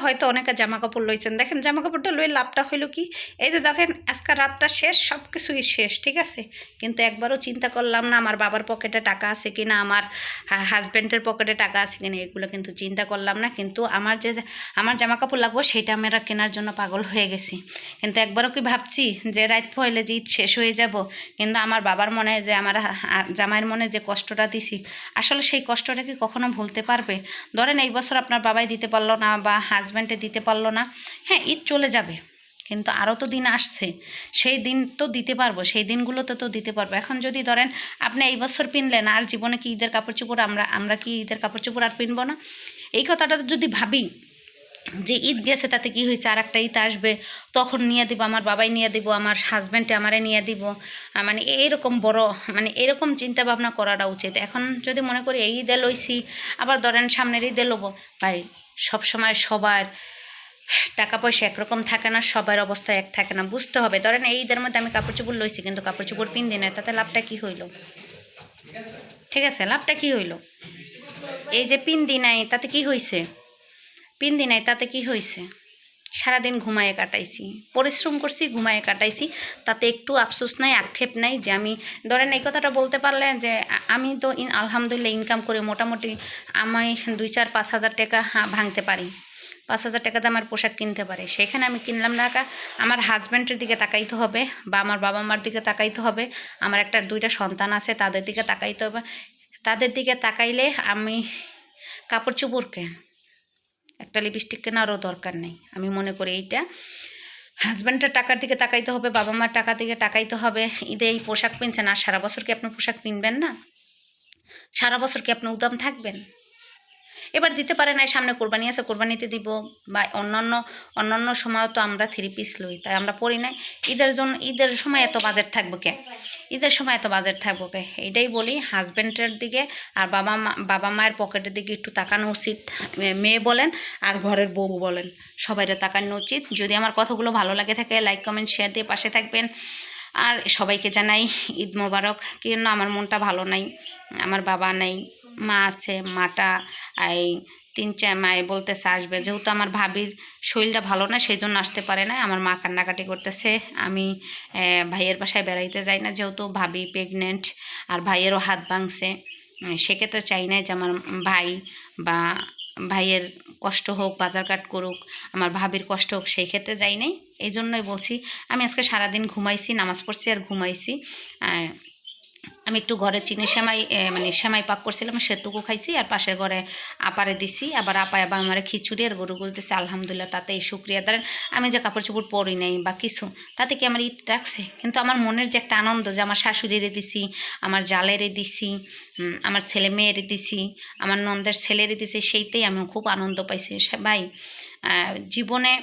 হয়তো অনেকে জামা কাপড় লইছেন, দেখেন জামা কাপড়টা লই লাভটা হইলো কি, এই যে দেখেন আজকে রাতটা শেষ, সব কিছুই শেষ, ঠিক আছে, কিন্তু একবারও চিন্তা করলাম না আমার বাবার পকেটে টাকা আছে কিনা, আমার হাজব্যান্ডের পকেটে টাকা আছে কিনা, এগুলো কিন্তু চিন্তা করলাম না। কিন্তু আমার জামা কাপড় লাগবো সেটা আমরা কেনার জন্য পাগল হয়ে গেছি। কিন্তু একবারও কি ভাবছি যে রাত পয়লে যে ঈদ শেষ হয়ে যাব, কিন্তু আমার বাবার মনে যে আমার জামাইয়ের মনে যে কষ্টটা দিছি, আসলে সেই কষ্টটা কি কখনো ভুলতে পারবে? ধরেন এই বছর আপনার বাবাই দিতে পারলো না বা হাজব্যান্ডে দিতে পারলো না, হ্যাঁ ঈদ চলে যাবে, কিন্তু আরও তো দিন আসছে, সেই দিন তো দিতে পারবো, সেই দিনগুলোতে তো দিতে পারবো। এখন যদি ধরেন আপনি এই বছর পিনলেন, আর জীবনে কি ঈদের কাপড় চোপড় আমরা কি ঈদের কাপড় চোপড় আর পিনবো না? এই কথাটা যদি ভাবি যে ঈদ গেছে তাতে কি হয়েছে, আর একটা ঈদ আসবে, তখন নিয়ে দিব, আমার বাবাই নিয়ে দিব, আমার হাজব্যান্ডে আমারে নিয়ে দিব, মানে এইরকম বড়, মানে এরকম চিন্তা ভাবনা করাটা উচিত। এখন যদি মনে করি এই ঈদে লইছি, আবার ধরেন সামনের ঈদে লবো, ভাই সবসময় সবার টাকা পয়সা একরকম থাকে না, সবার অবস্থা এক থাকে না, বুঝতে হবে। ধরেন এই ঈদের মধ্যে আমি কাপড় চোপড় লইছি কিন্তু কাপড় চোপড় পিন দিই না, তাতে লাভটা কী হইল? ঠিক আছে, লাভটা কী হইল? এই যে পিন দি নাই তাতে কি হয়েছে? পিন দি নাই তাতে কি হয়েছে? সারাদিন ঘুমায়ে কাটাইছি, পরিশ্রম করছি, ঘুমায়ে কাটাইছি, তাতে একটু আফসোস নাই, আক্ষেপ নাই যে আমি, ধরেন এই কথাটা বলতে পারলে যে আমি তো আলহামদুলিল্লাহ ইনকাম করে মোটামুটি আমি 2-4-5 হাজার টাকা ভাঙতে পারি, 5,000 টাকাতে আমার পোশাক কিনতে পারে, সেখানে আমি কিনলাম না। আমার হাজব্যান্ডের দিকে তাকাইতে হবে বা আমার বাবা মার দিকে তাকাইতে হবে, আমার একটা 2টা সন্তান আছে তাদের দিকে তাকাইতে হবে, তাদের দিকে তাকাইলে আমি কাপড় চোপড়কে একটা লিপস্টিক কেনারও দরকার নেই, আমি মনে করি এইটা। হাজব্যান্ডের টাকার দিকে তাকাইতে হবে, বাবা মার টাকার দিকে তাকাইতে হবে। ঈদে এই পোশাক কিনছেন, আর সারা বছর কি আপনি পোশাক কিনবেন না? সারা বছর কি আপনি উদাম থাকবেন? এবার দিতে পারে না, সামনে কোরবানি আছে, কোরবানিতে দিব, বা অন্যান্য সময়ও তো আমরা 3 পিস লই, তাই আমরা পড়ি নাই। ঈদের সময় এত বাজেট থাকবো কে? ঈদের সময় এত বাজেট থাকবো কে? এইটাই বলি, হাজব্যান্ডের দিকে আর বাবা মায়ের পকেটের দিকে একটু তাকানো উচিত, মেয়ে বলেন আর ঘরের বউ বলেন, সবাইরে তাকানো উচিত। যদি আমার কথাগুলো ভালো লাগে থাকে, লাইক কমেন্ট শেয়ার দিয়ে পাশে থাকবেন। আর সবাইকে জানাই ঈদ মোবারক। কেন আমার মনটা ভালো নাই, আমার বাবা নেই, মা আছে, মাটা এই 3-4 মায়ে বলতেছে আসবে, যেহেতু আমার ভাবির শরীরটা ভালো না সেই জন্য আসতে পারে না। আমার মা কান্নাকাটি করতেছে, আমি ভাইয়ের বাসায় বেড়াইতে যাই না, যেহেতু ভাবি প্রেগনেন্ট আর ভাইয়েরও হাত ভাঙছে, সেক্ষেত্রে চাই না যে আমার ভাই বা ভাইয়ের কষ্ট হোক, বাজার কাট করুক, আমার ভাবির কষ্ট হোক, সেই ক্ষেত্রে যাই নাই। এই জন্যই বলছি, আমি আজকে সারাদিন ঘুমাইছি, নামাজ পড়ছি আর ঘুমাইছি। আমি একটু ঘরে চিনি সেমাই মানে সেমাই পাক করছিলাম, সেটুকু খাইছি, আর পাশের ঘরে আপারে দিছি, আবার আপা আবার আমার খিচুড়ি আর গরু দিছি, আলহামদুলিল্লাহ তাতেই শুক্রিয়া। ধরেন আমি যে কাপড় চোপড় পরি নাই বা কিছু, তাতে কি আমার ঈদ রাখছে? কিন্তু আমার মনের যে একটা আনন্দ যে আমার শাশুড়িরে দিছি, আমার জালেরে দিছি, আমার ছেলে মেয়েরে দিছি, আমার নন্দের ছেলেরে দিছি, সেইটাই আমি খুব আনন্দ পাইছি। ভাই জীবনে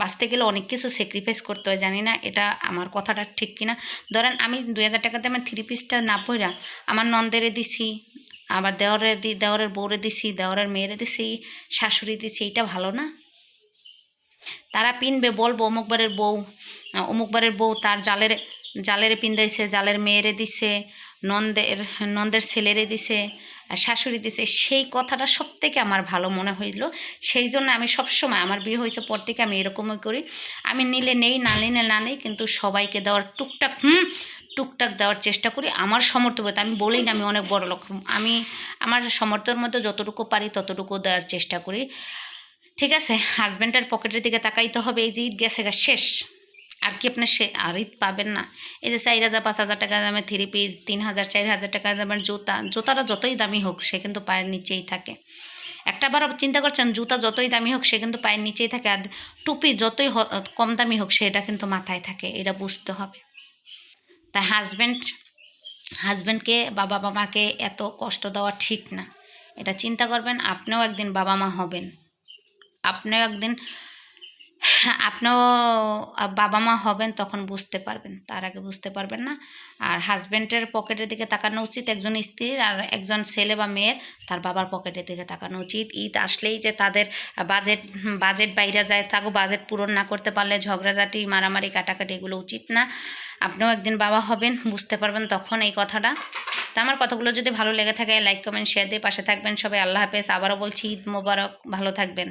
বাঁচতে গেলে অনেক কিছু স্যাক্রিফাইস করতে হয়, জানি না এটা আমার কথাটা ঠিক কিনা। ধরেন আমি 2,000 টাকাতে আমার 3 পিসটা না পইরা আমার নন্দেরে দিছি, আবার দেওরের বউরে দিছি, দেওরের মেয়েরে দিছি, শাশুড়ি দিছি, এইটা ভালো না? তারা পিনবে, বলবো অমুকবারের বউ তার জালেরে পিন্দাইছে, জালের মেয়েরে দিছে, নন্দের ছেলেরে দিছে, শাশুড়ি দিছে, সেই কথাটা সব থেকে আমার ভালো মনে হইল। সেই জন্য আমি সবসময়, আমার বিয়ে হয়েছে পর থেকে আমি এরকমই করি, আমি নিলে নেই, না নিলে না নেই, কিন্তু সবাইকে দেওয়ার টুকটাক দেওয়ার চেষ্টা করি আমার সামর্থ্য মতো। আমি বলেই না আমি অনেক বড় লোক, আমি আমার সামর্থ্যের মধ্যে যতটুকু পারি ততটুকু দেওয়ার চেষ্টা করি। ঠিক আছে, হাজব্যান্ডের পকেটের দিকে তাকাইতে হবে। এই যে ঈদ গেছে শেষ, আর কি আপনার আর ঈদ পাবেন না? এই যে 4,000-5,000 টাকা দামের 3 পিস, 3,000-4,000 টাকা দামের জুতাটা যতই দামি হোক সে কিন্তু পায়ের নিচেই থাকে। একটাবার চিন্তা করছেন, জুতা যতই দামি হোক সে কিন্তু পায়ের নিচেই থাকে, আর টুপি যতই কম দামি হোক সেটা কিন্তু মাথায় থাকে, এটা বুঝতে হবে। তাই হাজব্যান্ডকে বা বাবা মাকে এত কষ্ট দেওয়া ঠিক না, এটা চিন্তা করবেন। আপনিও একদিন বাবা মা হবেন, আপনিও একদিন আপনিও বাবা মা হবেন, তখন বুঝতে পারবেন, তার আগে বুঝতে পারবেন না। আর হাজব্যান্ডের পকেটের দিকে তাকানো উচিত একজন স্ত্রীর, আর একজন ছেলে বা মেয়ের তার বাবার পকেটের দিকে তাকানো উচিত। ঈদ আসলেই যে তাদের বাজেট বাইরে যায়, তাকে বাজেট পূরণ না করতে পারলে ঝগড়াঝাটি, মারামারি, কাটাকাটি, এগুলো উচিত না। আপনিও একদিন বাবা হবেন, বুঝতে পারবেন তখন এই কথাটা। তা আমার কথাগুলো যদি ভালো লেগে থাকে লাইক কমেন্ট শেয়ার দিয়ে পাশে থাকবেন সবাই। আল্লাহ হাফেজ। আবারও বলছি ঈদ মোবারক, ভালো থাকবেন।